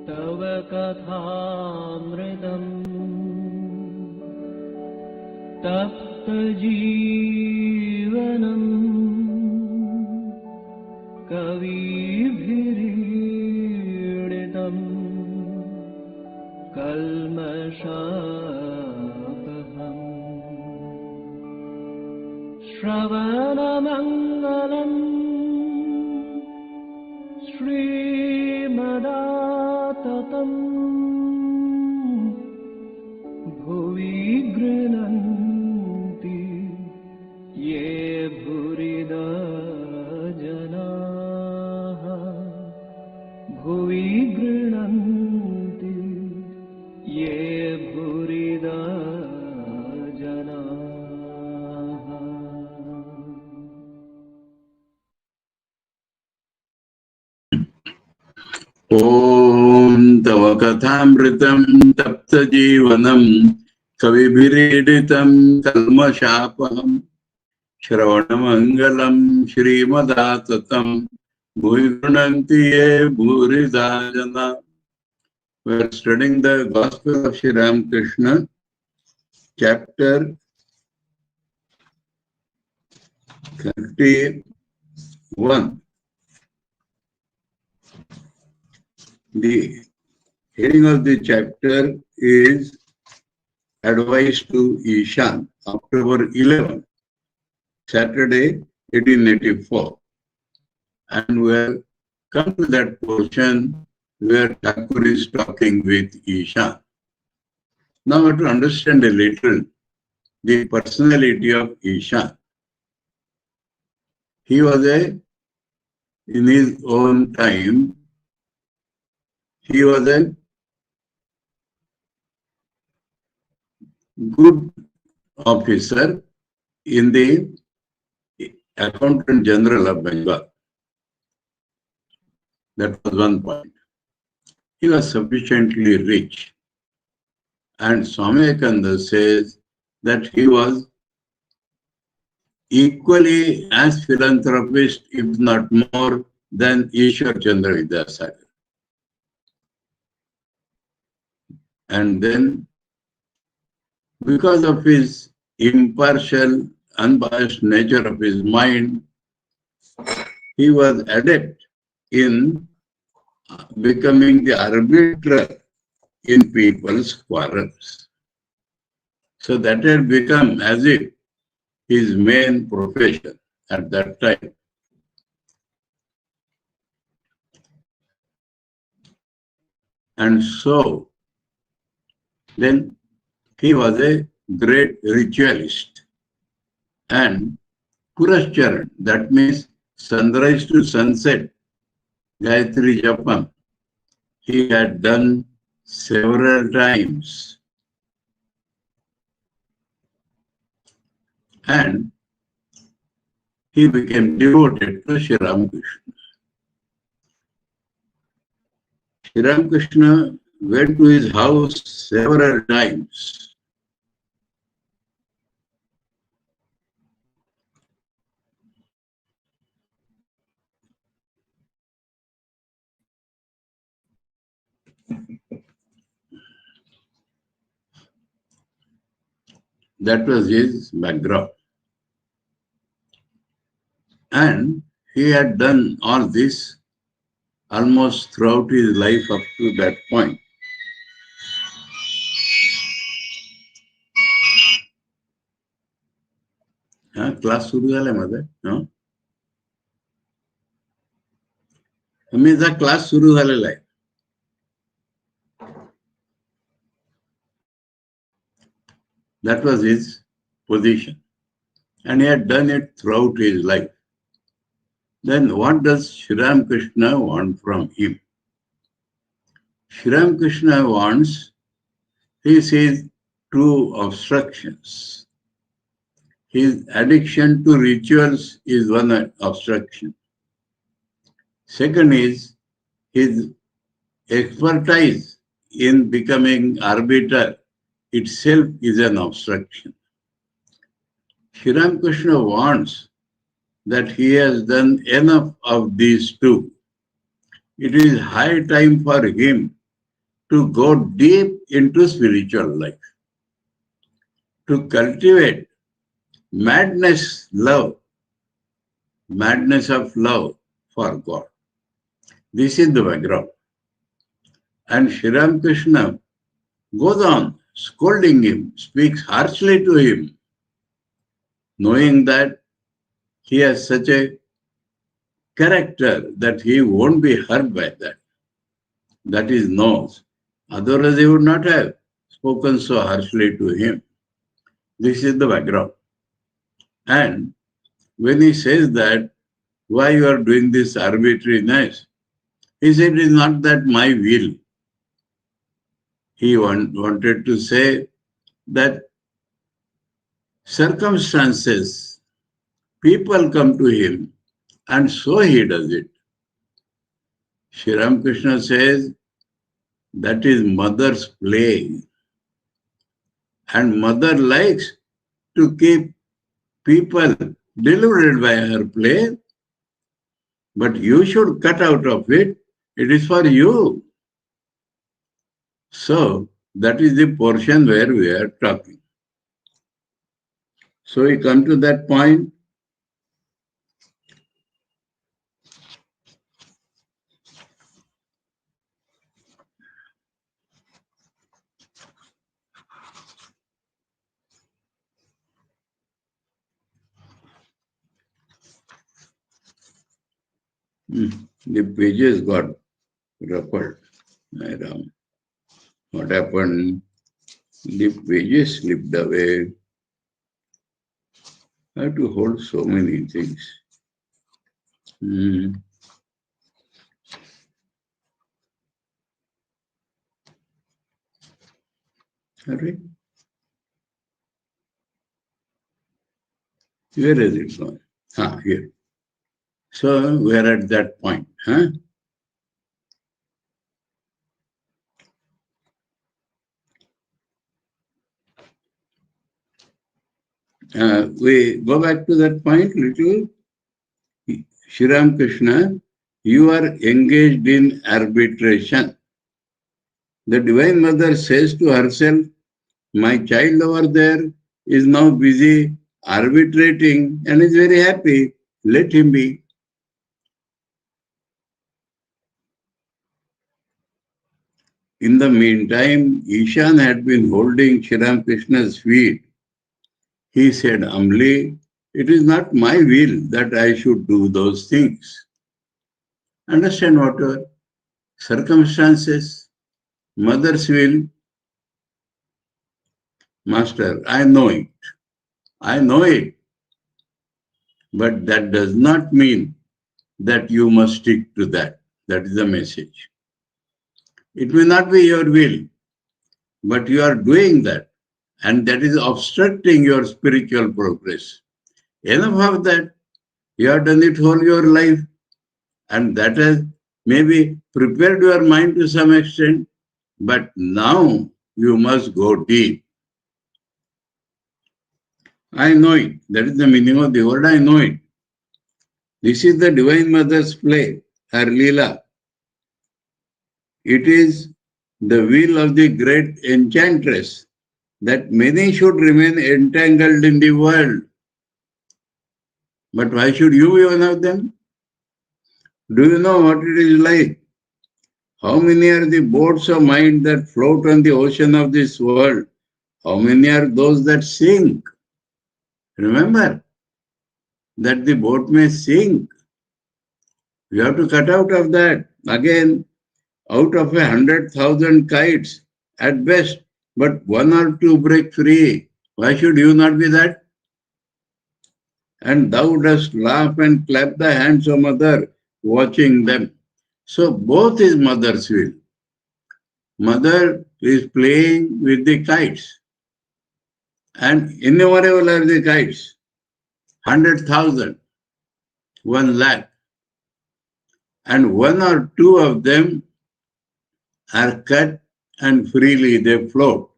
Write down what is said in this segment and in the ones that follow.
तव कथामृतम् तप्तजीवनम् कविभिरीडितम् कल्मषापहम् श्रवणमङ्गलम् श्रीमदाततम् भुवि गृह्णन्ति ये भूरिदा जनाः भुवि गृह्णन्ति ये भूरिदा जनाः। ॐ तव कथामृतं तप्तजीवनं कविभिरीडितं कल्मषापहं श्रवणमङ्गलं श्रीमदाततं भुवि गृह्णन्ति ये भूरिदा जना. We are studying the Gospel of Sri Ramakrishna, chapter 31. The heading of the chapter is Advice to Ishan, October 11, Saturday, 1884. And we have come to that portion where Thakur is talking with Ishan. Now we have to understand a little the personality of Ishan. He was in his own time, he was a good officer in the Accountant General of Bengal. That was one point. He was sufficiently rich. And Swami Vivekananda says that he was equally as philanthropist, if not more, than Ishwar Chandra Vidyasagar. And then, because of his impartial, unbiased nature of his mind, he was adept in becoming the arbiter in people's quarrels. So that had become as if his main profession at that time. And so, then he was a great ritualist. And Purascharan, that means sunrise to sunset, Gayatri Japam, he had done several times. And he became devoted to Sri Ramakrishna. Sri Ramakrishna went to his house several times. That was his background. And he had done all this almost throughout his life up to that point. Class सुरू झाल्यामध्ये आम्हीचा class सुरू झालेला आहे. That was his position. And he had done it throughout his life. Then what does Sri Ramakrishna want from him? Sri Ramakrishna wants, he sees two obstructions. His addiction to rituals is one obstruction. Second is his expertise in becoming arbiter itself is an obstruction. Sri Ramakrishna wants that he has done enough of these two. It is high time for him to go deep into spiritual life, to cultivate madness of love for God. This is the background. And Sri Ramakrishna goes on scolding him, speaks harshly to him, knowing that he has such a character that he won't be hurt by that. That is knows. Otherwise, he would not have spoken so harshly to him. This is the background. And when he says that, why you are doing this arbitrariness, he said, it is not that my will. He wanted to say that circumstances, people come to him, and so he does it. Sri Ramakrishna says that is mother's play. And mother likes to keep people deluded by her play, but you should cut out of it. It is for you. So that is the portion where we are talking. So we come to that point. The pages got ruffled. What happened? The pages slipped away. I have to hold so many things. Sorry. Where is it gone? Here. So we are at that point. We go back to that point little. Sri Ramakrishna, you are engaged in arbitration. The Divine Mother says to herself, my child over there is now busy arbitrating and is very happy. Let him be. In the meantime, Ishan had been holding Sri Ramakrishna's feet. He said humbly, it is not my will that I should do those things. Understand whatever circumstances, mother's will, Master, I know it. I know it. But that does not mean that you must stick to that. That is the message. It may not be your will, but you are doing that, and that is obstructing your spiritual progress. Enough of that. You have done it all your life, and that has maybe prepared your mind to some extent, but now you must go deep. I know it. That is the meaning of the word, I know it. This is the Divine Mother's play, her Leela. It is the will of the great enchantress that many should remain entangled in the world. But why should you be one of them? Do you know what it is like? How many are the boats of mind that float on the ocean of this world? How many are those that sink? Remember that the boat may sink. You have to cut out of that. Again, out of 100,000 kites at best, but one or two break free. Why should you not be that? And thou dost laugh and clap the hands of mother, watching them. So both is mother's will. Mother is playing with the kites. And innumerable are the kites. 100,000, 1 lakh. And one or two of them are cut and freely they float.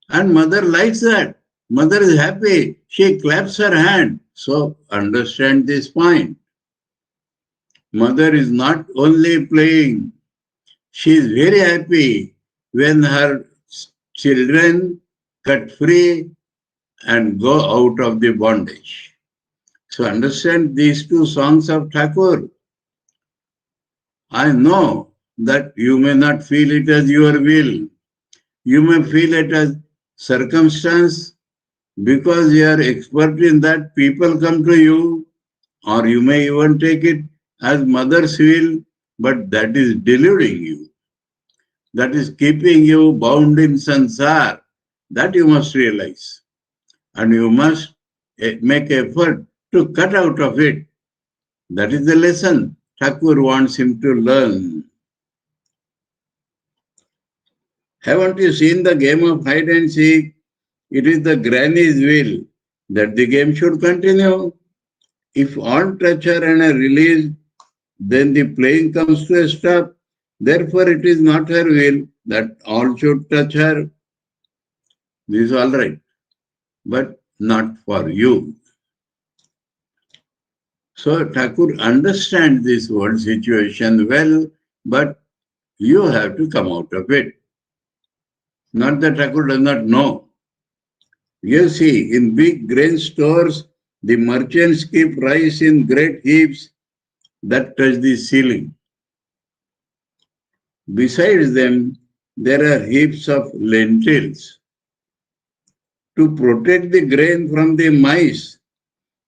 And mother likes that. Mother is happy. She claps her hand. So understand this point. Mother is not only playing. She is very happy when her children cut free and go out of the bondage. So understand these two songs of Thakur. I know that you may not feel it as your will. You may feel it as circumstance because you are expert in that. People come to you, or you may even take it as mother's will, but that is deluding you. That is keeping you bound in sansar. That you must realize. And you must make effort to cut out of it. That is the lesson Thakur wants him to learn. Haven't you seen the game of hide and seek? It is the granny's will that the game should continue. If all touch her and are released, then the playing comes to a stop. Therefore, it is not her will that all should touch her. This is all right, but not for you. So Thakur understands this world situation well, but you have to come out of it. Not that Thakur does not know. You see, in big grain stores, the merchants keep rice in great heaps that touch the ceiling. Besides them, there are heaps of lentils. To protect the grain from the mice,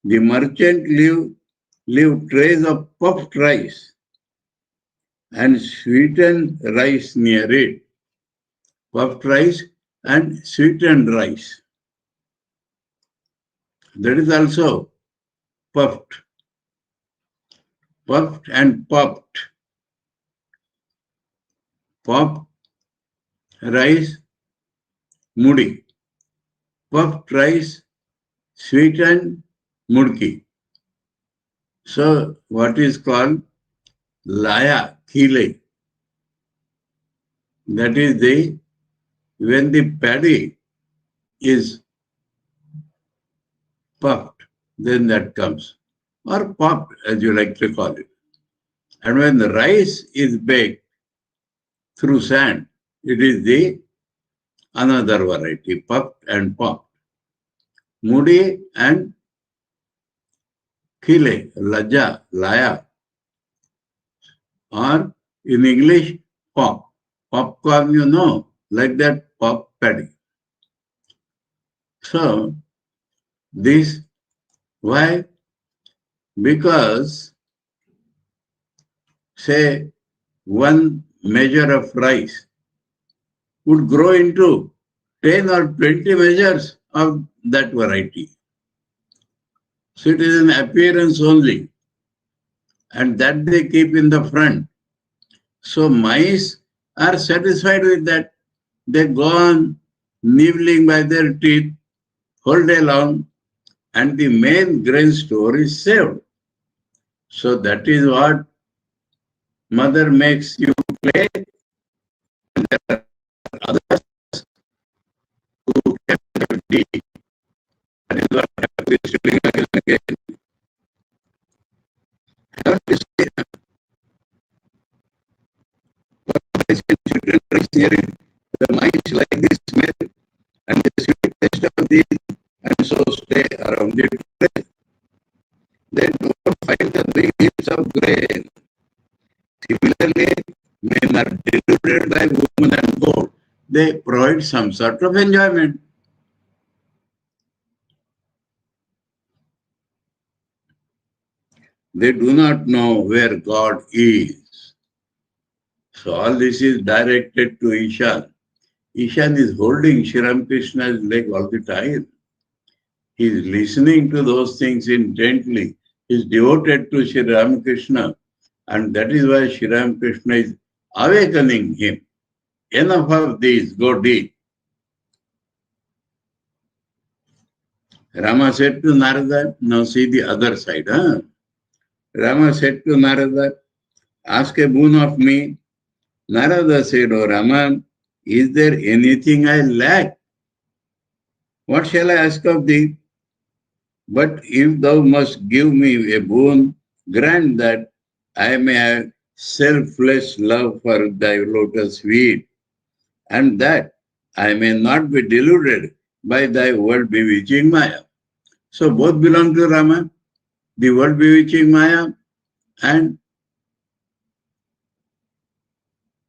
the merchant leave trays of puffed rice and sweetened rice near it. Puffed rice and sweetened rice. That is also puffed. Puffed and popped. Pop rice, mudi. Puffed rice, sweetened mudki. So what is called laya, khile. That is when the paddy is puffed, then that comes. Or popped, as you like to call it. And when the rice is baked through sand, it is another variety, puffed and popped. Mudi and khile, laja, laya, or in English, pop. Popcorn, you know, like that pop paddy. So, this, why? Because, say, one measure of rice would grow into 10 or 20 measures of that variety. So it is an appearance only, and that they keep in the front. So mice are satisfied with that. They go on nibbling by their teeth whole day long, and the main grain store is saved. So that is what mother makes you play, and there are others who can have tea. That is what Thakur is doing again and again. Have to say, the mice like this smell and the sweet taste of these, and so stay around it. They don't find the big heaps of grain. Similarly, men are deluded by women and gold. They provide some sort of enjoyment. They do not know where God is. So all this is directed to Ishan. Ishan is holding Sri Ramakrishna's leg all the time. He is listening to those things intently. He is devoted to Sri Ramakrishna, and that is why Sri Ramakrishna is awakening him. Enough of these, go deep. Rama said to Narada, now see the other side. Rama said to Narada, ask a boon of me. Narada said, O Rama, is there anything I lack? What shall I ask of thee? But if thou must give me a boon, grant that I may have selfless love for thy lotus feet, and that I may not be deluded by thy world bewitching Maya. So both belong to Rama, the world bewitching Maya and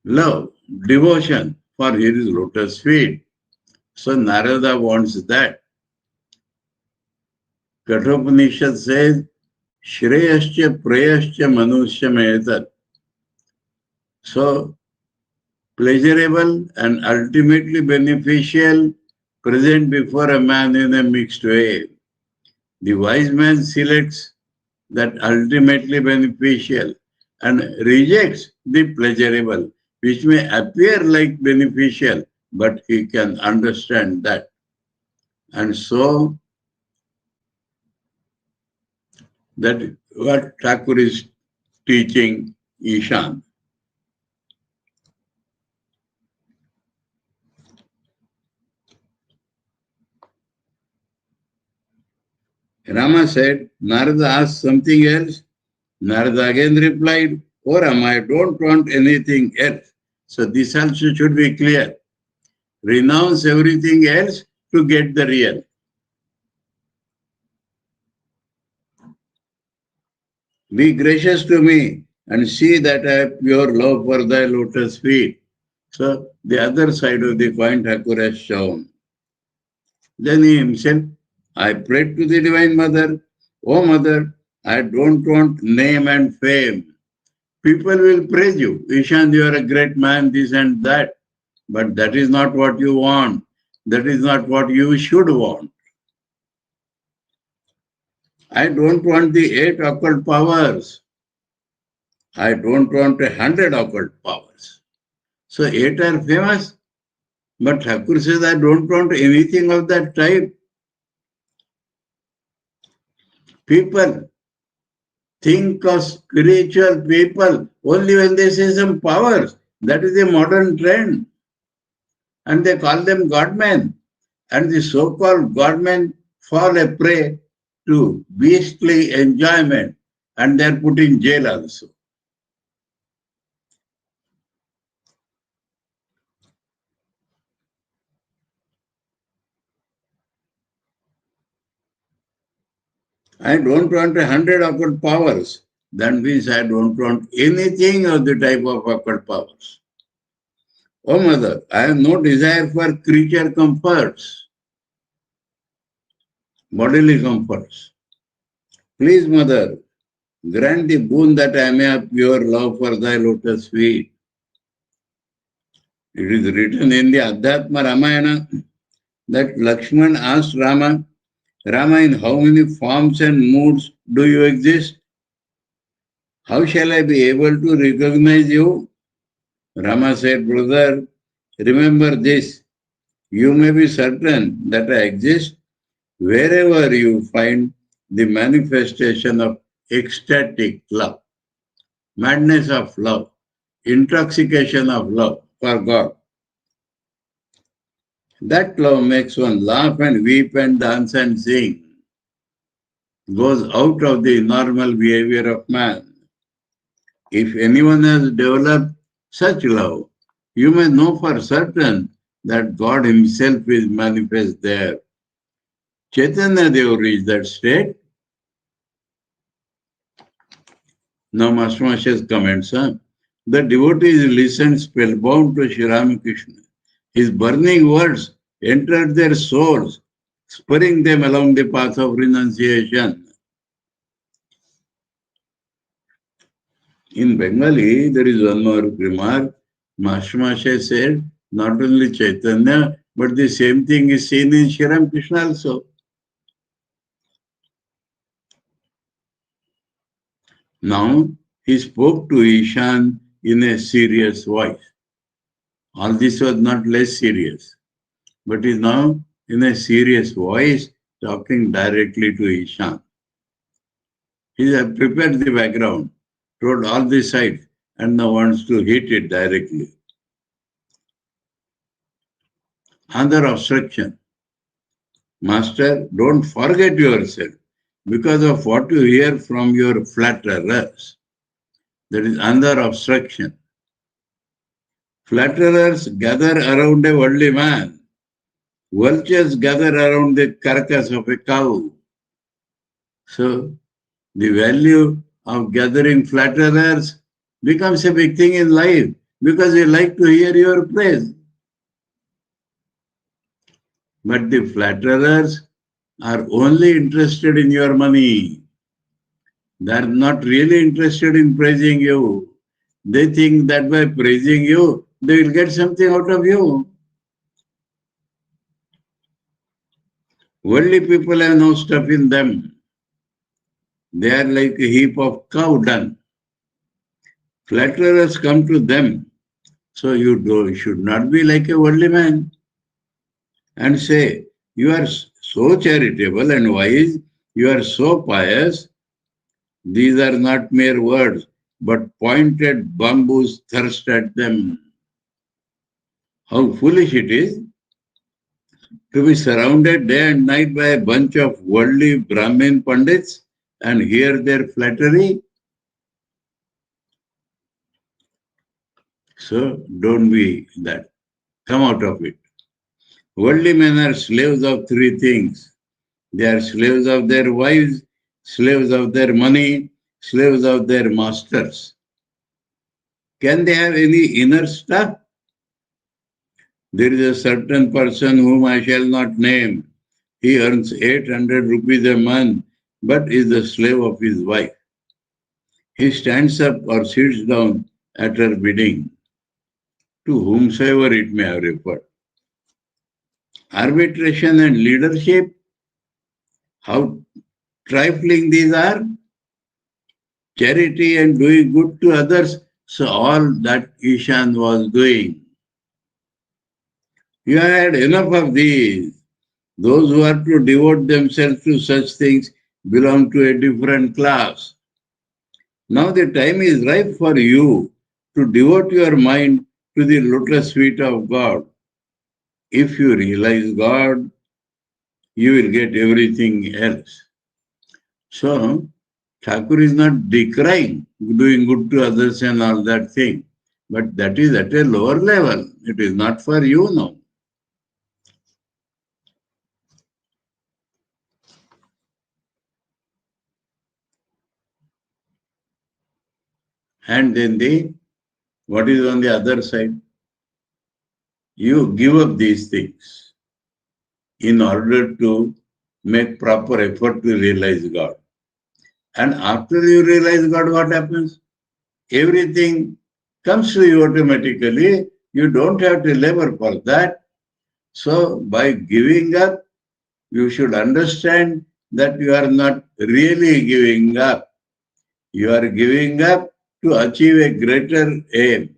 love, devotion for his lotus feet. So Narada wants that. Kathopanishad says, Shreyascha Prayascha Manushya Metat. So pleasurable and ultimately beneficial present before a man in a mixed way. The wise man selects that ultimately beneficial and rejects the pleasurable, which may appear like beneficial, but he can understand that. And so, that what Thakur is teaching Ishan. Rama said, Narada asked something else. Narada again replied, Oh Rama, I don't want anything else. So this also should be clear. Renounce everything else to get the real. Be gracious to me and see that I have pure love for thy lotus feet. So the other side of the coin Thakur has shown. Then he himself, I prayed to the Divine Mother, Oh Mother, I don't want name and fame. People will praise you. Ishan, you are a great man, this and that. But that is not what you want. That is not what you should want. I don't want the 8 occult powers. I don't want 100 occult powers. So 8 are famous. But Thakur says, I don't want anything of that type. People think of spiritual people only when they say some powers. That is a modern trend. And they call them godmen. And the so-called godmen fall a prey to beastly enjoyment, and they are put in jail also. I don't want 100 occult powers. That means I don't want anything of the type of occult powers. Oh Mother, I have no desire for creature comforts, bodily comforts. Please, Mother, grant the boon that I may have pure love for thy lotus feet. It is written in the Adhyatma Ramayana that Lakshman asked Rama, Rama, in how many forms and moods do you exist? How shall I be able to recognize you? Rama said, brother, remember this. You may be certain that I exist wherever you find the manifestation of ecstatic love, madness of love, intoxication of love for God. That love makes one laugh and weep and dance and sing, goes out of the normal behavior of man. If anyone has developed such love, you may know for certain that God himself is manifest there. Chaitanya Deva reached that state. Now Master Masha's comments. The devotees listened spellbound to Sri Ramakrishna. His burning words entered their souls, spurring them along the path of renunciation. In Bengali, there is one more remark. Master Masha said, not only Chaitanya, but the same thing is seen in Sri Ramakrishna also. Now, he spoke to Ishan in a serious voice. All this was not less serious, but is now in a serious voice talking directly to Ishan. He has prepared the background, told all the sides, and now wants to hit it directly. Another obstruction. Master, don't forget yourself because of what you hear from your flatterers. That is another obstruction. Flatterers gather around a worldly man. Vultures gather around the carcass of a cow. So, the value of gathering flatterers becomes a big thing in life because they like to hear your praise. But the flatterers are only interested in your money. They are not really interested in praising you. They think that by praising you, they will get something out of you. Worldly people have no stuff in them. They are like a heap of cow dung. Flatterers come to them. So you should not be like a worldly man and say, you are so charitable and wise, you are so pious. These are not mere words, but pointed bamboos thirst at them. How foolish it is to be surrounded day and night by a bunch of worldly Brahmin Pandits and hear their flattery. So don't be that. Come out of it. Worldly men are slaves of three things. They are slaves of their wives, slaves of their money, slaves of their masters. Can they have any inner stuff? There is a certain person whom I shall not name. He earns 800 rupees a month, but is the slave of his wife. He stands up or sits down at her bidding, to whomsoever it may have referred. Arbitration and leadership, how trifling these are. Charity and doing good to others, so all that Ishan was doing. You had enough of these. Those who are to devote themselves to such things belong to a different class. Now the time is ripe for you to devote your mind to the lotus feet of God. If you realize God, you will get everything else. So, Thakur is not decrying doing good to others and all that thing, but that is at a lower level. It is not for you now. And then what is on the other side? You give up these things in order to make proper effort to realize God. And after you realize God, what happens? Everything comes to you automatically. You don't have to labor for that. So by giving up, you should understand that you are not really giving up. You are giving up to achieve a greater aim.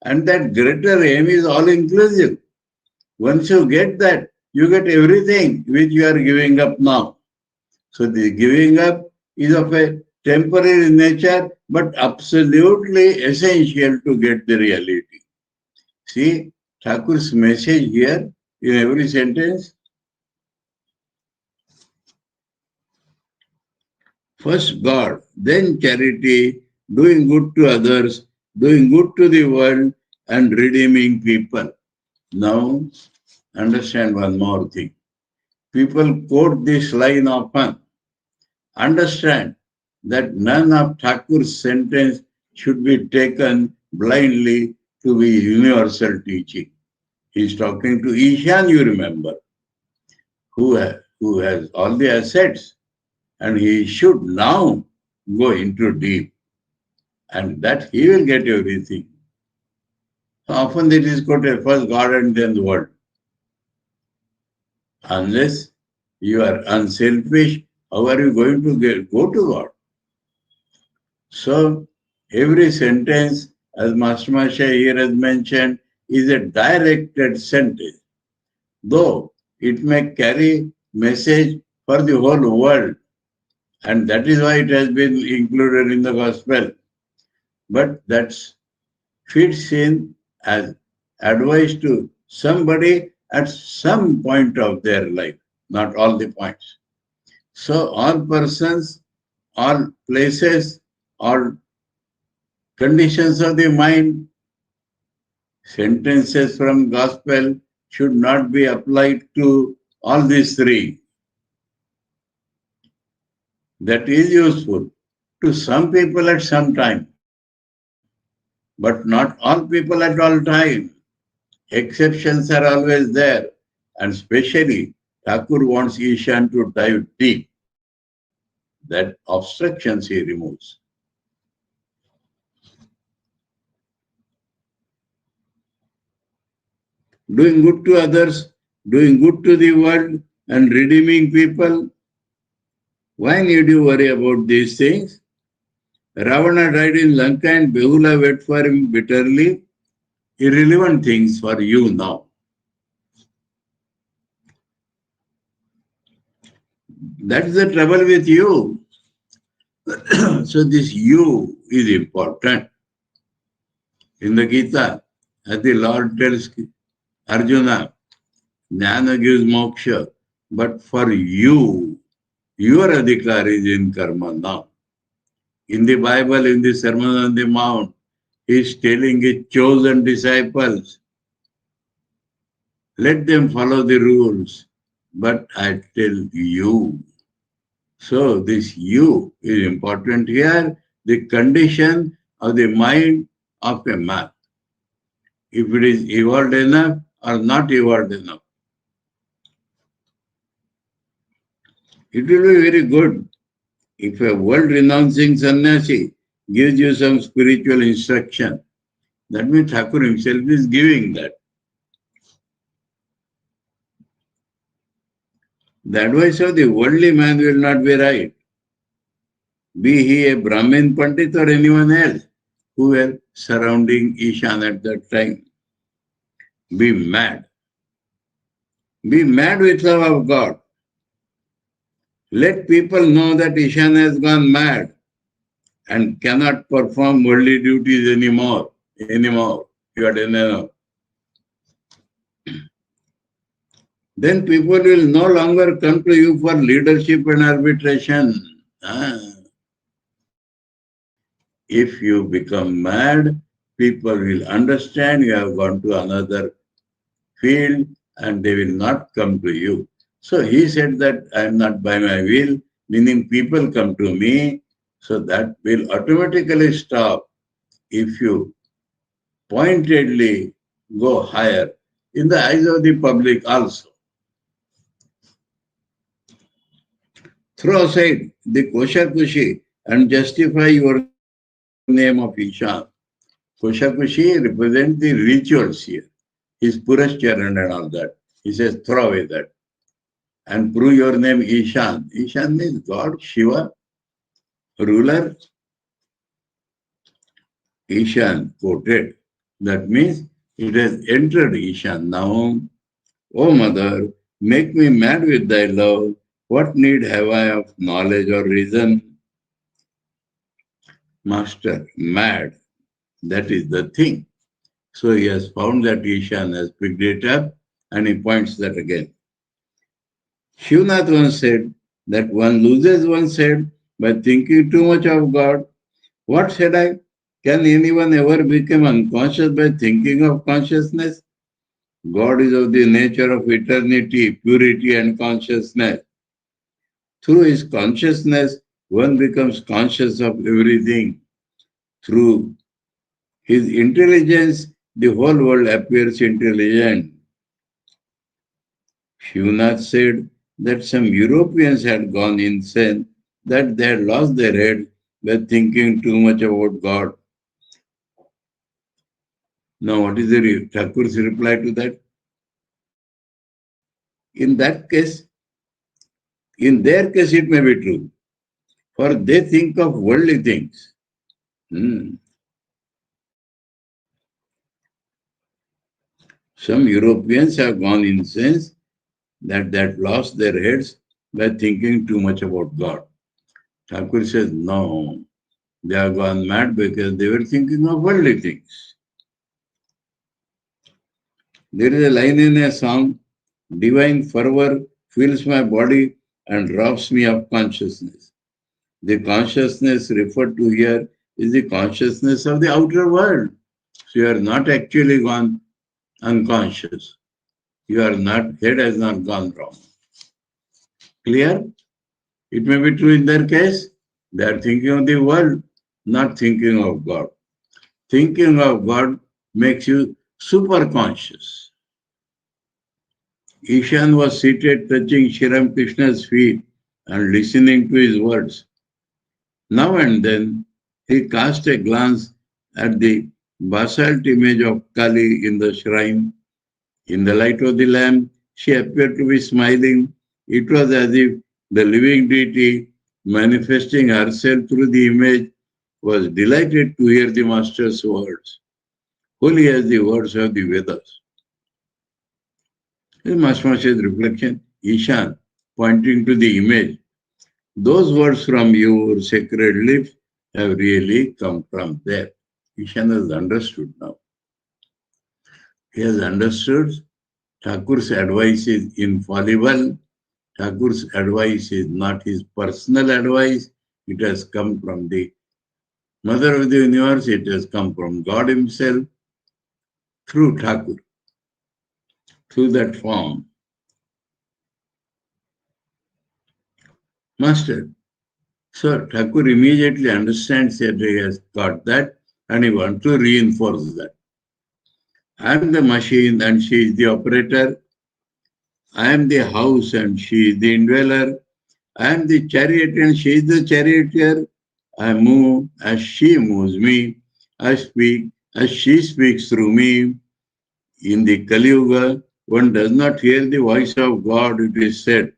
And that greater aim is all inclusive. Once you get that, you get everything which you are giving up now. So the giving up is of a temporary nature, but absolutely essential to get the reality. See, Thakur's message here in every sentence. First God, then charity, doing good to others, doing good to the world, and redeeming people. Now, understand one more thing. People quote this line often. Understand that none of Thakur's sentence should be taken blindly to be universal teaching. He's talking to Ishan, you remember, who has all the assets, and he should now go into deep, and that he will get everything. So often it is quoted first God and then the world. Unless you are unselfish, how are you going to go to God? So every sentence, as Master Masha here has mentioned, is a directed sentence, though it may carry message for the whole world, and that is why it has been included in the gospel. But that fits in as advice to somebody at some point of their life, not all the points. So all persons, all places, all conditions of the mind Sentences from gospel should not be applied to all these three. That is useful to some people at some time, but not all people at all time. Exceptions are always there, and especially Thakur wants Ishan to dive deep. That obstructions he removes. Doing good to others, doing good to the world, and redeeming people. Why need you worry about these things? Ravana died in Lanka and Behula wept for him bitterly. Irrelevant things for you now. That's the trouble with you. So this you is important. In the Gita, as the Lord tells Arjuna, Jnana gives moksha, but for you, your adhikar is in karma now. In the Bible, in the Sermon on the Mount, he is telling his chosen disciples, let them follow the rules, but I tell you. So this you is important here, the condition of the mind of a man. If it is evolved enough or not evolved enough. It will be very good if a world-renouncing sannyasi gives you some spiritual instruction. That means Thakur himself is giving that. The advice of the worldly man will not be right. Be he a Brahmin Pandit or anyone else who were surrounding Ishan at that time. Be mad. Be mad with love of God. Let people know that Ishan has gone mad and cannot perform worldly duties anymore. You are done enough. Then people will no longer come to you for leadership and arbitration. If you become mad, people will understand you have gone to another field and they will not come to you. So he said that I am not by my will, meaning people come to me, so that will automatically stop if you pointedly go higher in the eyes of the public also. Throw aside the koshakushi and justify your name of Ishan. Koshakushi represents the rituals here, his Purashcharan and all that. He says, throw away that. And prove your name Ishan. Ishan means God, Shiva, ruler. Ishan quoted. That means it has entered Ishan now. O mother, make me mad with thy love. What need have I of knowledge or reason? Master, mad. That is the thing. So he has found that Ishan has picked it up and he points that again. Shivnath once said that one loses one's head by thinking too much of God. What said I? Can anyone ever become unconscious by thinking of consciousness? God is of the nature of eternity, purity and consciousness. Through his consciousness, one becomes conscious of everything. Through his intelligence, the whole world appears intelligent. Shivnath said that some Europeans had gone insane, that they had lost their head by thinking too much about God. Now, what is the Thakur's reply to that? In that case, in their case, it may be true, for they think of worldly things. Some Europeans have gone insane, that they had lost their heads by thinking too much about God. Thakur says, no, they have gone mad because they were thinking of worldly things. There is a line in a song, divine fervor fills my body and robs me of consciousness. The consciousness referred to here is the consciousness of the outer world. So you are not actually gone unconscious. Head has not gone wrong. Clear? It may be true in their case. They are thinking of the world, not thinking of God. Thinking of God makes you super conscious. Ishan was seated touching Sri Ramakrishna's feet and listening to his words. Now and then, he cast a glance at the basalt image of Kali in the shrine. In the light of the lamp, she appeared to be smiling. It was as if the living deity, manifesting herself through the image, was delighted to hear the master's words. Holy as the words of the Vedas. The master's reflection, Ishan, pointing to the image. Those words from your sacred lips have really come from there. Ishan has understood now. He has understood Thakur's advice is infallible. Thakur's advice is not his personal advice. It has come from the Mother of the Universe. It has come from God Himself through Thakur, through that form. Master. So Thakur immediately understands that he has got that and he wants to reinforce that. I am the machine and she is the operator. I am the house and she is the indweller. I am the chariot and she is the charioteer. I move as she moves me. I speak as she speaks through me. In the Kali Yuga, one does not hear the voice of God, it is said,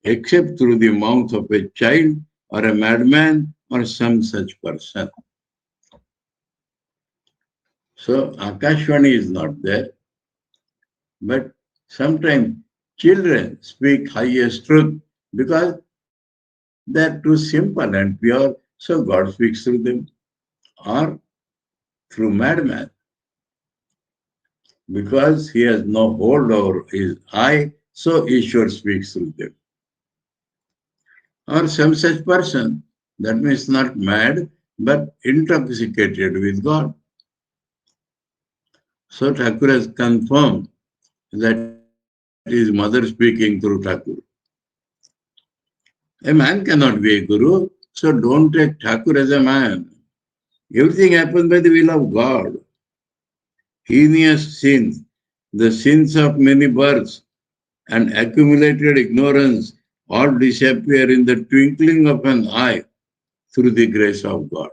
except through the mouth of a child or a madman or some such person. So Akashvani is not there, but sometimes children speak highest truth because they are too simple and pure, so God speaks through them. Or through madman, because he has no hold over his eye, so Ishwar speaks through them. Or some such person, that means not mad, but intoxicated with God. So Thakur has confirmed that his mother speaking through Thakur. A man cannot be a guru, so don't take Thakur as a man. Everything happens by the will of God. Heinous sins, the sins of many births and accumulated ignorance all disappear in the twinkling of an eye through the grace of God.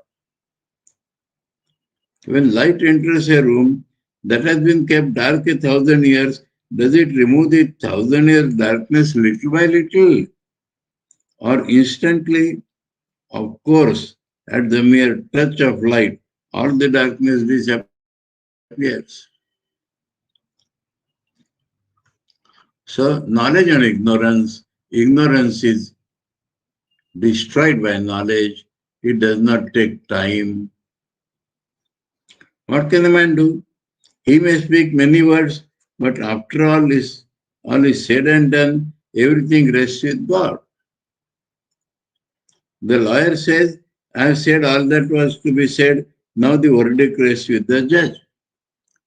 When light enters a room that has been kept dark 1,000 years, does it remove the 1,000 years darkness little by little? Or instantly? Of course, at the mere touch of light, all the darkness disappears. So, knowledge and ignorance is destroyed by knowledge. It does not take time. What can a man do? He may speak many words, but after all is said and done, everything rests with God. The lawyer says, I have said all that was to be said, now the verdict rests with the judge.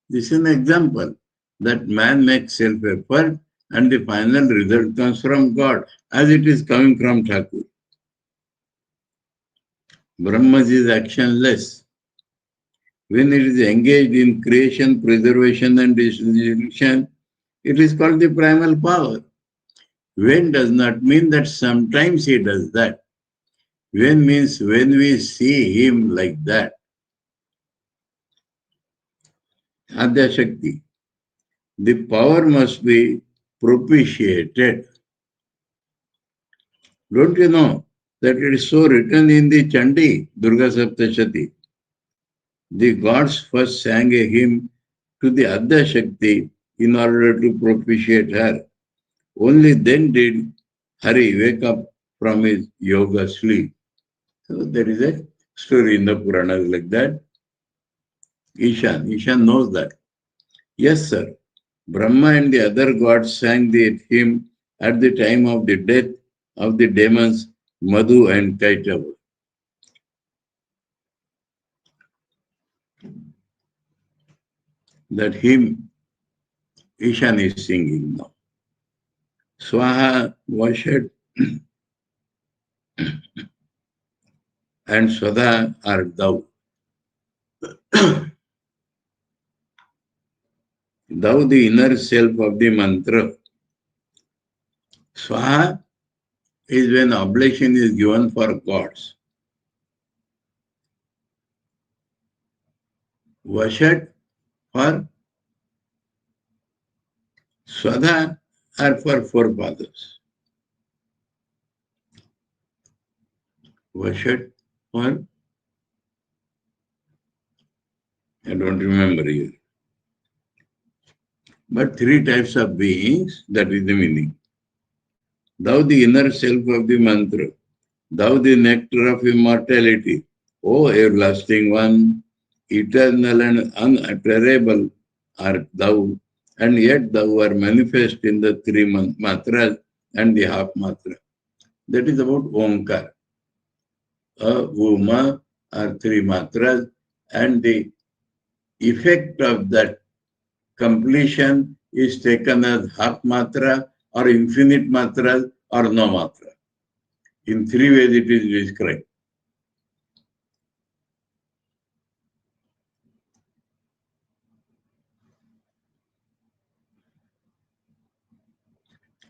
This is an example that man makes self-effort and the final result comes from God, as it is coming from Thakur. Brahma is actionless. When it is engaged in creation, preservation and distribution, it is called the primal power. When does not mean that sometimes he does that. When means when we see him like that. Adya Shakti. The power must be propitiated. Don't you know that it is so written in the Chandi, Durga Saptashati? The gods first sang a hymn to the Adya Shakti in order to propitiate her. Only then did Hari wake up from his yoga sleep. So there is a story in the Puranas like that. Ishan knows that. Yes, sir. Brahma and the other gods sang the hymn at the time of the death of the demons Madhu and Kaitava. That hymn Ishan is singing now. Swaha, Vashat, and Swada are thou. Thou, the inner self of the mantra. Swaha is when oblation is given for gods. Vashat for Swada are for forefathers. Vashat for, I don't remember here. But three types of beings, that is the meaning. Thou the inner self of the mantra, thou the nectar of immortality, O everlasting one, eternal and unutterable art thou, and yet thou art manifest in the three matras and the half matra. That is about Omkar. A, Uma are three matras, and the effect of that completion is taken as half matra or infinite matras or no matra. In three ways it is described.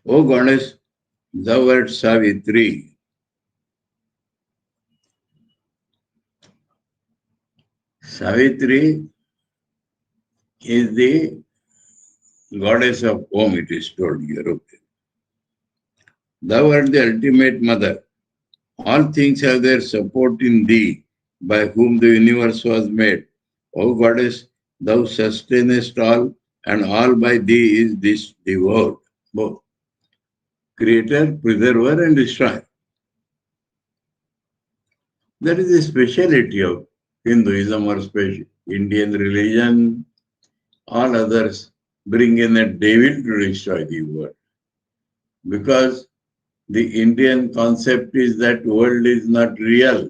O goddess, thou art Savitri. Savitri is the goddess of Om, it is told here. Okay. Thou art the ultimate mother. All things have their support in thee, by whom the universe was made. O goddess, thou sustainest all, and all by thee is this devoured. Both. Creator, preserver, and destroyer. That is the speciality of Hinduism or Indian religion. All others bring in a devil to destroy the world. Because the Indian concept is that world is not real.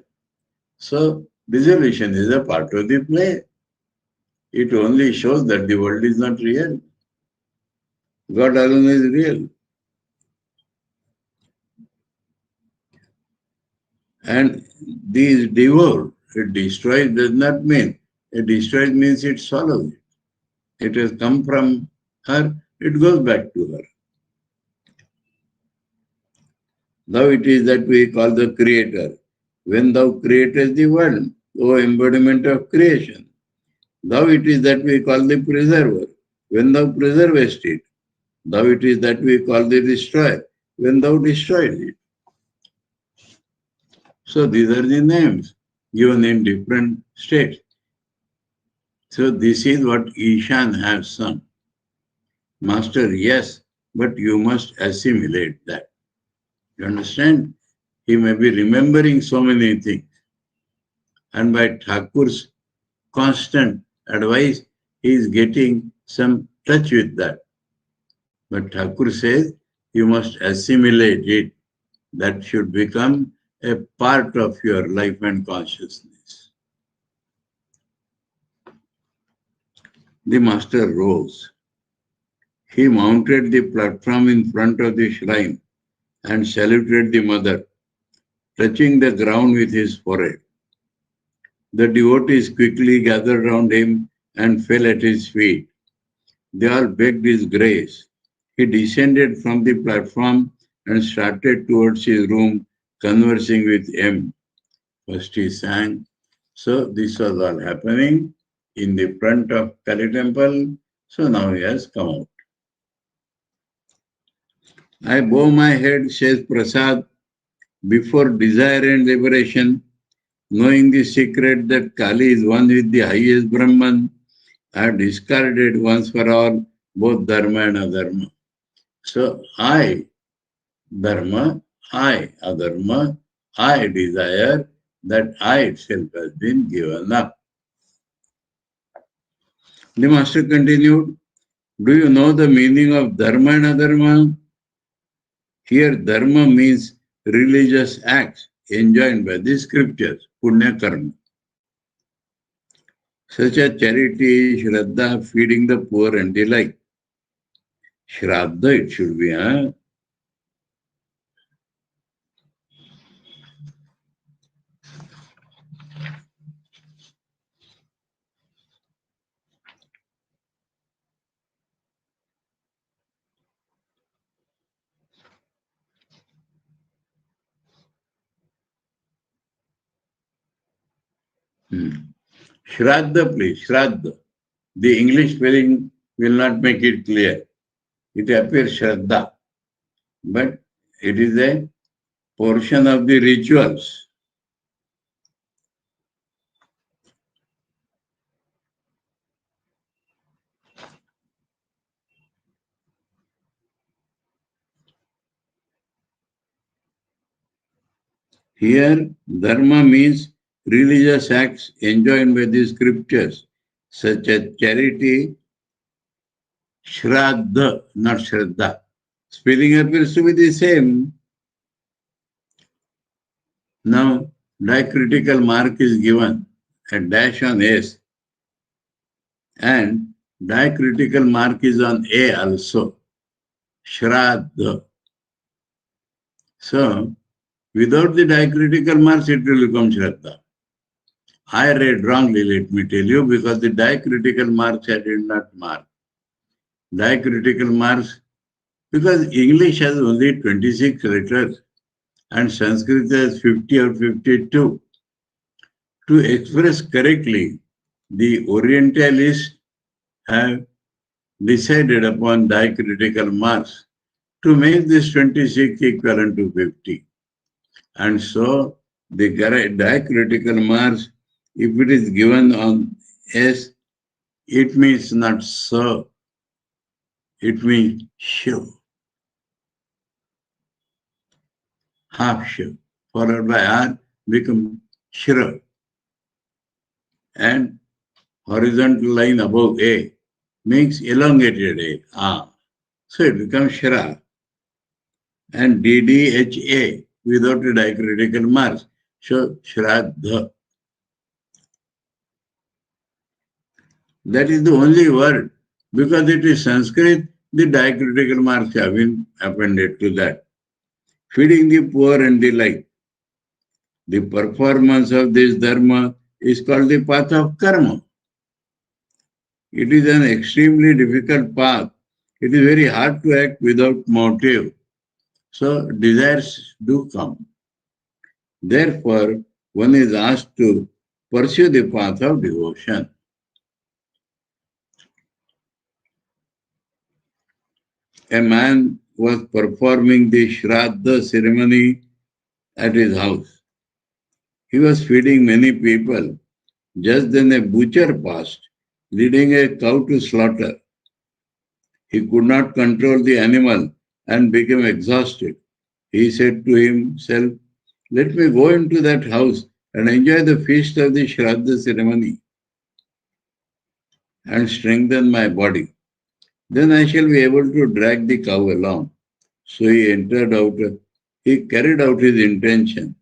So dissolution is a part of the play. It only shows that the world is not real. God alone is real. And these devour, it destroys does not mean, it destroys means it swallows it. It has come from her, it goes back to her. Thou it is that we call the creator. When thou createst the world, O embodiment of creation. Thou it is that we call the preserver. When thou preservest it. Thou it is that we call the destroyer. When thou destroyest it. So these are the names given in different states. So this is what Ishan has sung. Master, yes, but you must assimilate that. You understand? He may be remembering so many things. And by Thakur's constant advice, he is getting some touch with that. But Thakur says, you must assimilate it. That should become a part of your life and consciousness. The master rose. He mounted the platform in front of the shrine and saluted the mother, touching the ground with his forehead. The devotees quickly gathered round him and fell at his feet. They all begged his grace. He descended from the platform and started towards his room, conversing with M. First he sang. So this was all happening in the front of Kali temple. So now he has come out. I bow my head, says Prasad, before desire and liberation, knowing the secret that Kali is one with the highest Brahman. I have discarded once for all both Dharma and Adharma. So I, Dharma, I, Adharma, I desire, that I itself has been given up. The master continued, do you know the meaning of Dharma and Adharma? Here Dharma means religious acts enjoined by the scriptures, Punya Karma. such as charity, Shraddha, feeding the poor and the like. Shraddha it should be, huh? Shraddha, please, Shraddha. The English spelling will not make it clear. It appears Shraddha, but it is a portion of the rituals. Here, dharma means religious acts enjoined by the scriptures, such as charity, Shraddha, not Shraddha. Spelling appears to be the same. Now, diacritical mark is given, a dash on S, and diacritical mark is on A also, Shraddha. So, without the diacritical marks, it will become Shraddha. I read wrongly, let me tell you, because the diacritical marks I did not mark. Diacritical marks, because English has only 26 letters and Sanskrit has 50 or 52. To express correctly, the Orientalists have decided upon diacritical marks to make this 26 equivalent to 50. And so the diacritical marks, if it is given on S, it means not so, it means show. Half show, followed by R, become shra. And horizontal line above A makes elongated A. So it becomes shra. And DDHA without a diacritical marks. So Shraddha. That is the only word. Because it is Sanskrit, the diacritical marks have been appended to that. Feeding the poor and the like. The performance of this dharma is called the path of karma. It is an extremely difficult path. It is very hard to act without motive. So desires do come. Therefore, one is asked to pursue the path of devotion. A man was performing the Shraddha ceremony at his house. He was feeding many people. Just then a butcher passed, leading a cow to slaughter. He could not control the animal and became exhausted. He said to himself, "Let me go into that house and enjoy the feast of the Shraddha ceremony and strengthen my body. Then I shall be able to drag the cow along." So he carried out his intention.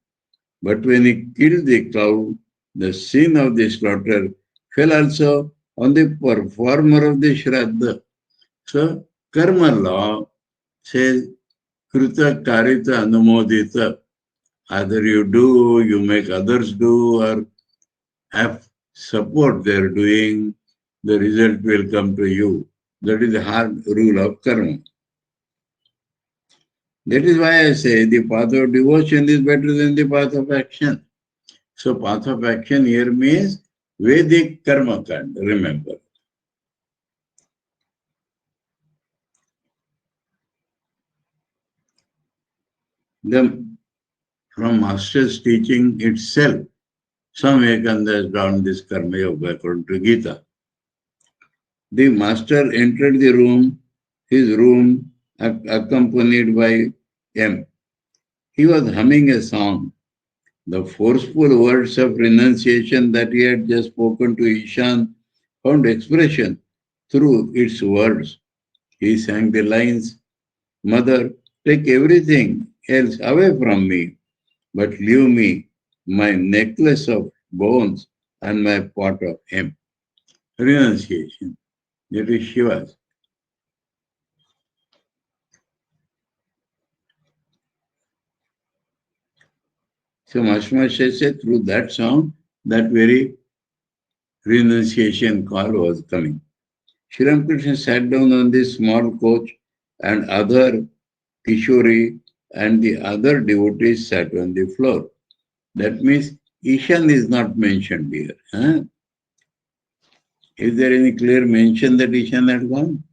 But when he killed the cow, the sin of the slaughter fell also on the performer of the Shraddha. So, karma law says, Krita Karita Anumodita. Either you do, you make others do, or have support their doing, the result will come to you. That is the hard rule of karma. That is why I say the path of devotion is better than the path of action. So path of action here means Vedic karma kanda, remember. From Master's teaching itself, Swami Vivekananda has drawn this karma yoga according to Gita. The Master entered his room accompanied by M. He was humming a song. The forceful words of renunciation that he had just spoken to Ishan found expression through its words. He sang the lines, "Mother, take everything else away from me, but leave me my necklace of bones and my pot of hemp." renunciation. That is Shiva's. So Master said through that song, that very renunciation call was coming. Sri Ramakrishna sat down on this small coach and other Kishori and the other devotees sat on the floor. That means Ishan is not mentioned here. Huh? Is there any clear mention that Ishan had gone?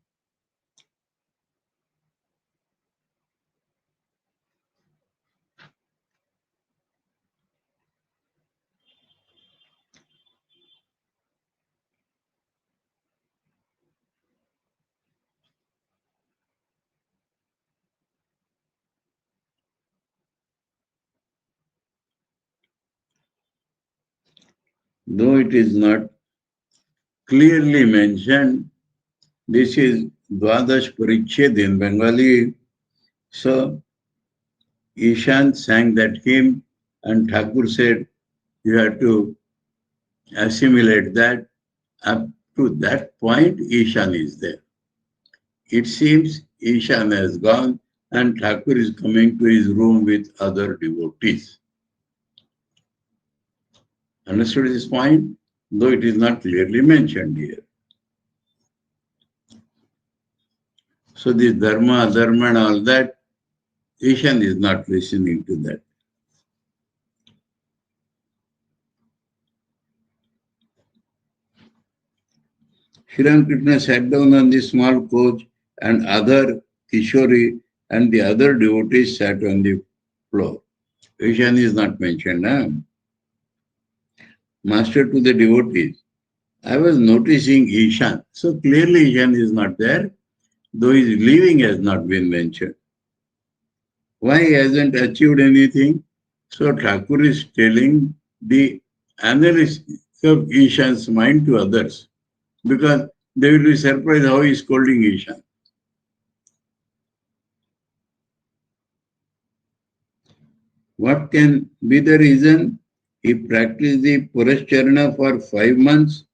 Though it is not clearly mentioned, this is Dwadash Pariched in Bengali. So Ishan sang that hymn and Thakur said, you have to assimilate that. Up to that point, Ishan is there. It seems Ishan has gone and Thakur is coming to his room with other devotees. Understood this point? Though it is not clearly mentioned here. So this dharma, adharma and all that, Ishan is not listening to that. Sri Ramakrishna sat down on the small coach and other Kishori and the other devotees sat on the floor. Ishan is not mentioned. Huh? Master to the devotees. I was noticing Ishan. So clearly Ishan is not there, though his leaving has not been mentioned. Why he hasn't achieved anything? So Thakur is telling the analysis of Ishan's mind to others, because they will be surprised how he is scolding Ishan. What can be the reason? He practiced the Purascharana for 5 months.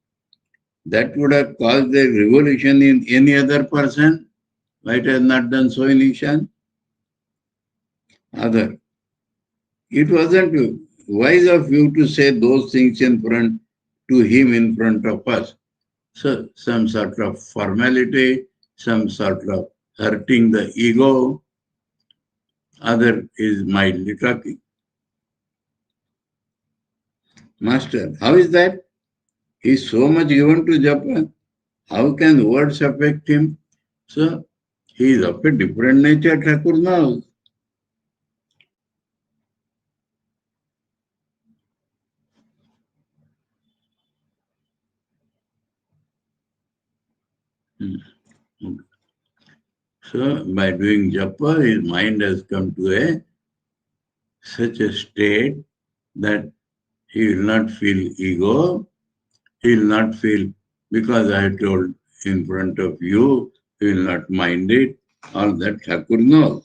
That would have caused a revolution in any other person. Why it has not done so in Ishan? Other. It wasn't wise of you to say those things in front to him in front of us. So some sort of formality, some sort of hurting the ego. Other is mildly talking. Master, how is that? He is so much given to japa. How can words affect him? So he is of a different nature, Thakur knows. So by doing japa, his mind has come to such a state that he will not feel ego, he will not feel, because I told in front of you, he will not mind it. All that Thakur knows.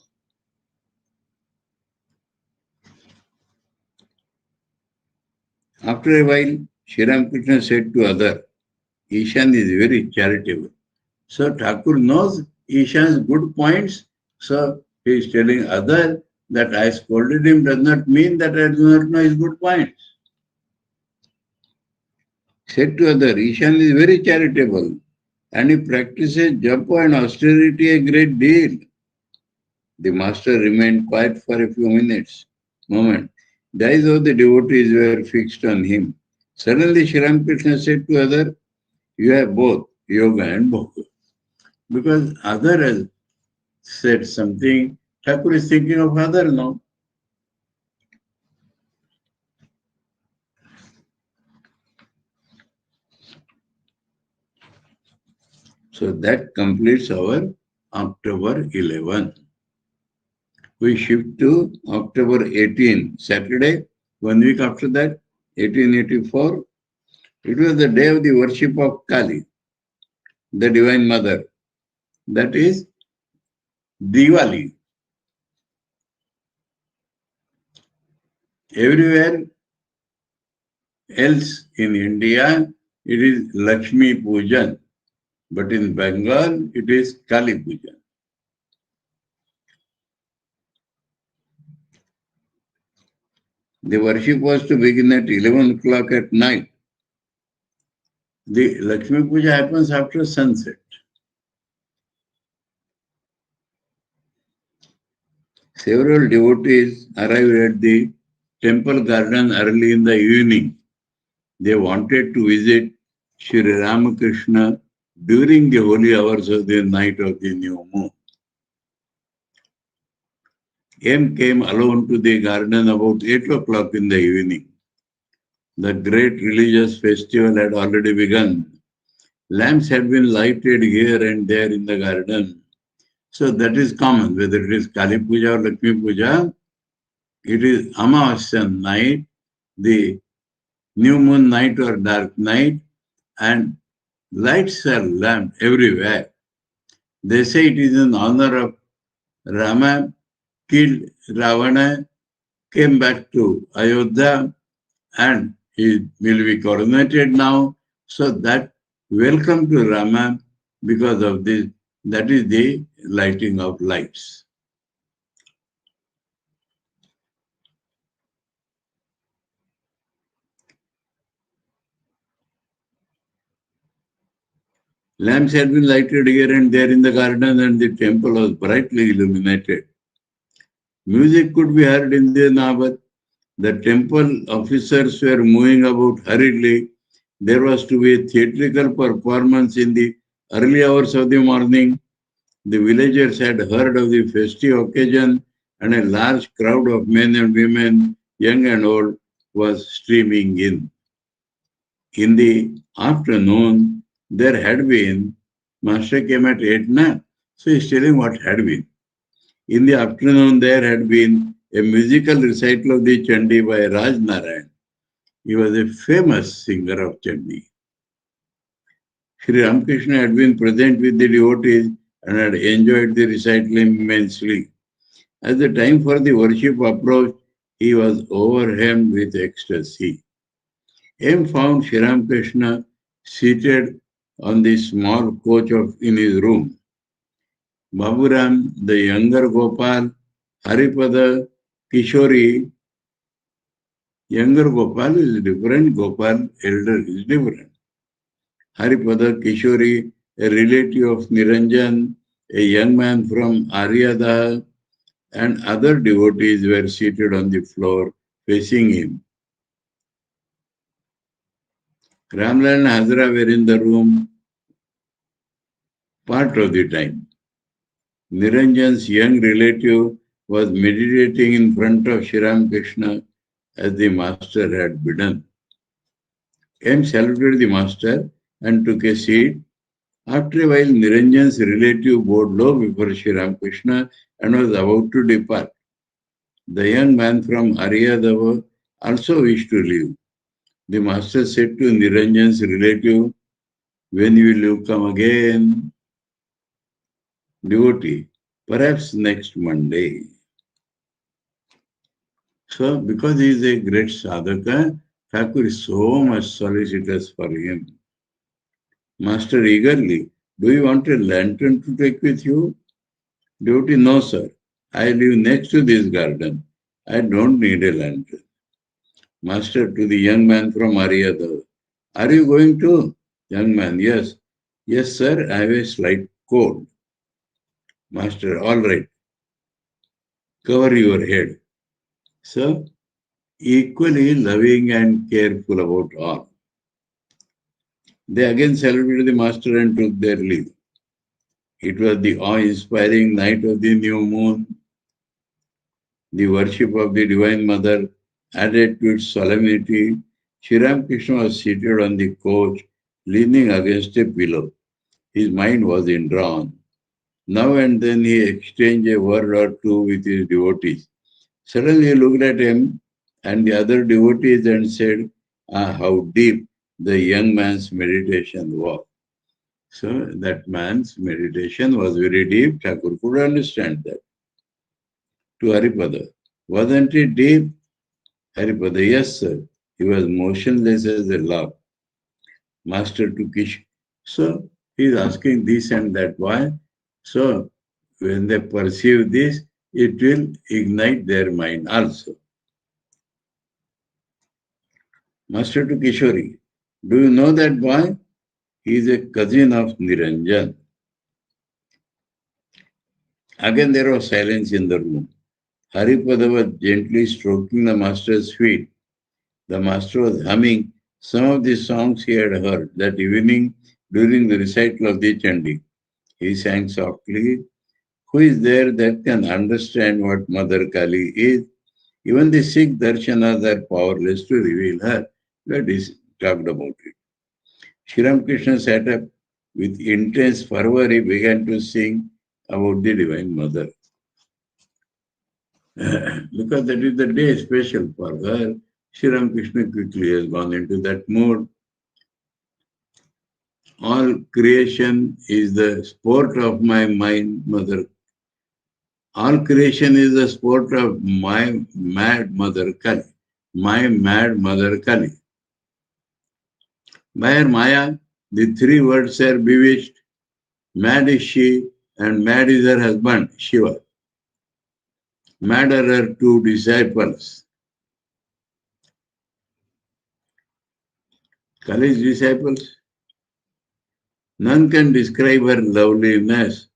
After a while, Sri Ramakrishna said to other, Ishan is very charitable. So Thakur knows Ishan's good points. So he is telling other that I scolded him does not mean that I do not know his good points. Said to other, Ishan is very charitable and he practices japa and austerity a great deal. The master remained quiet for a few moment. The eyes of the devotees were fixed on him. Suddenly Sri Ramakrishna said to other, you have both yoga and bhokti. Because other has said something, Thakur is thinking of other now. So that completes our October 11. We shift to October 18, Saturday, 1 week after that, 1884. It was the day of the worship of Kali, the Divine Mother. That is Diwali. Everywhere else in India, it is Lakshmi Pujan, but in Bengal it is Kali Pujan. The worship was to begin at 11 o'clock at night. The Lakshmi Puja happens after sunset. Several devotees arrived at the temple garden early in the evening. They wanted to visit Sri Ramakrishna during the holy hours of the night of the new moon. M came alone to the garden about 8 o'clock in the evening. The great religious festival had already begun. Lamps had been lighted here and there in the garden. So that is common, whether it is Kali Puja or Lakshmi Puja, it is Amavasya night, the new moon night or dark night, and lights are lamped everywhere. They say it is in honor of Rama killed Ravana, came back to Ayodhya, and he will be coronated now. So that welcome to Rama because of this, that is the lighting of lights. Lamps had been lighted here and there in the garden, and the temple was brightly illuminated. Music could be heard in the Nabat. The temple officers were moving about hurriedly. There was to be a theatrical performance in the early hours of the morning. The villagers had heard of the festive occasion, and a large crowd of men and women, young and old, was streaming in. In the afternoon, there had been, Master came at 8 na, so he's telling what had been. In the afternoon, there had been a musical recital of the Chandi by Raj Narayan. He was a famous singer of Chandi. Sri Ramakrishna had been present with the devotees and had enjoyed the recital immensely. As the time for the worship approached, he was overwhelmed with ecstasy. M found Sri Ramakrishna seated on the small couch in his room. Baburam, the younger Gopal, Haripada, Kishori. Younger Gopal is different, Gopal, elder, is different. Haripada, Kishori, a relative of Niranjan, a young man from Aryada, and other devotees were seated on the floor facing him. Ramlal and Hazra were in the room part of the time. Niranjan's young relative was meditating in front of Sri Ramakrishna as the master had bidden. M saluted the master and took a seat. After a while, Niranjan's relative bowed low before Sri Ramakrishna and was about to depart. The young man from Aryadava also wished to leave. The master said to Niranjan's relative, "When will you come again?" Devotee, "Perhaps next Monday." So, because he is a great sadhaka, Thakur is so much solicitous for him. Master eagerly, "Do you want a lantern to take with you?" Devotee, "No, sir. I live next to this garden. I don't need a lantern." Master to the young man from Aryadava, "Are you going to?" Young man, "Yes. Yes, sir, I have a slight cold." Master, "All right. Cover your head." So, equally loving and careful about all. They again saluted the master and took their leave. It was the awe-inspiring night of the new moon. The worship of the Divine Mother added to its solemnity. Sri Ramakrishna was seated on the couch, leaning against a pillow. His mind was indrawn. Now and then he exchanged a word or two with his devotees. Suddenly he looked at him and the other devotees and said, "Ah, how deep the young man's meditation was." So that man's meditation was very deep. Thakur could understand that. To Haripada, "Wasn't it deep?" Haripada, "Yes, sir. He was motionless as a log." master to Kish. So he is asking this and that. Why? So when they perceive this, it will ignite their mind also. Master to Kishori. Do you know that boy? He is a cousin of Niranjan. Again there was silence in the room. Haripada was gently stroking the master's feet. The master was humming some of the songs he had heard that evening during the recital of the Chandi. He sang softly, "Who is there that can understand what Mother Kali is? Even the Sikh darshanas are powerless to reveal her." We had talked about it. Sri Ramakrishna sat up with intense fervor. He began to sing about the Divine Mother. Because that is the day special for her, Sri Ramakrishna quickly has gone into that mode. All creation is the sport of my mind, Mother. All creation is the sport of my mad Mother Kali. My mad Mother Kali. By her Maya, the three words are bewitched. Mad is she, and mad is her husband, Shiva. Mad are her two disciples. Kali's disciples. None can describe her loveliness,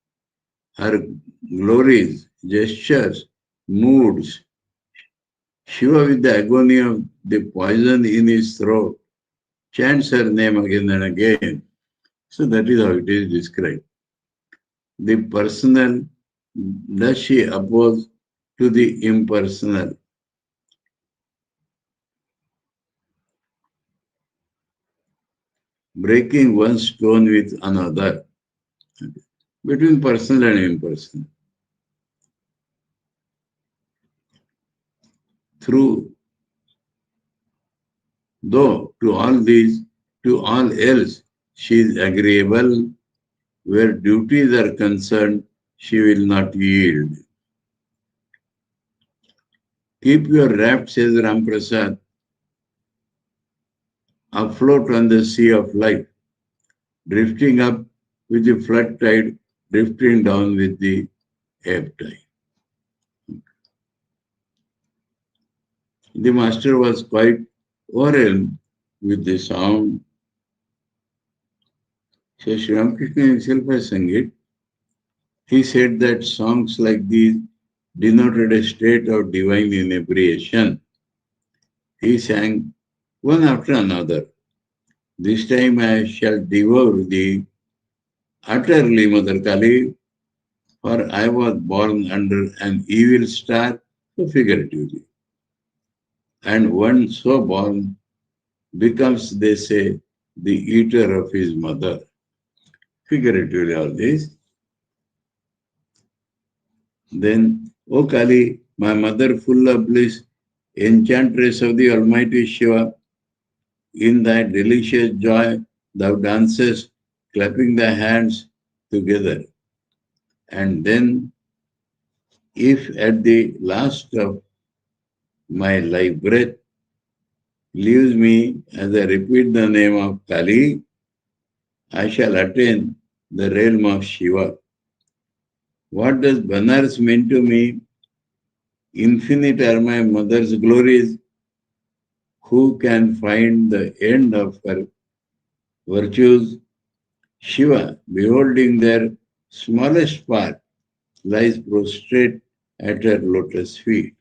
her glories, gestures, moods. Shiva, with the agony of the poison in his throat, chants her name again and again. So that is how it is described. The personal, does she oppose to the impersonal? Breaking one stone with another, between personal and impersonal. Though to all else, she is agreeable, where duties are concerned, she will not yield. Keep your raft, says Ramprasad, afloat on the sea of life, drifting up with the flood tide, drifting down with the ebb tide. The master was quite overwhelmed with the sound. So Sri Ramakrishna himself has sung it. He said that songs like these denoted a state of divine inebriation. He sang one after another. This time I shall devour thee utterly, Mother Kali, for I was born under an evil star, so figuratively. And one so born becomes, they say, the eater of his mother. Figuratively all this. Then, O Kali, my mother full of bliss, enchantress of the Almighty Shiva, in thy delicious joy thou dancest, clapping thy hands together. And then, if at the last of my life breath leaves me as I repeat the name of Kali, I shall attain the realm of Shiva. What does Banaras mean to me? Infinite are my mother's glories. Who can find the end of her virtues? Shiva, beholding their smallest part, lies prostrate at her lotus feet.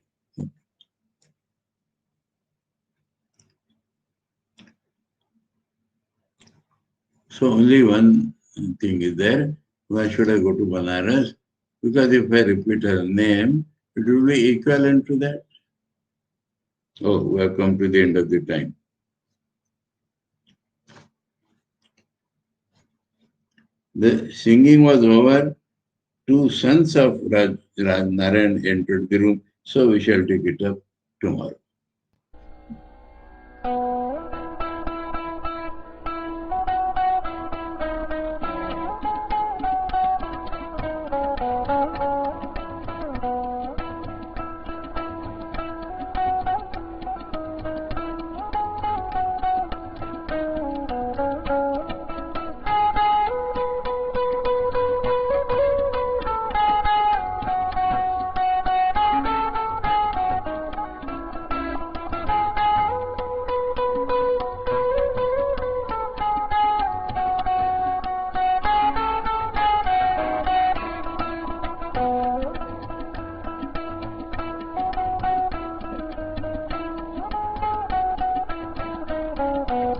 So only one thing is there. Why should I go to Banaras? Because if I repeat her name, it will be equivalent to that. Oh, we have come to the end of the time. The singing was over. Two sons of Raj Narayan entered the room, so we shall take it up tomorrow.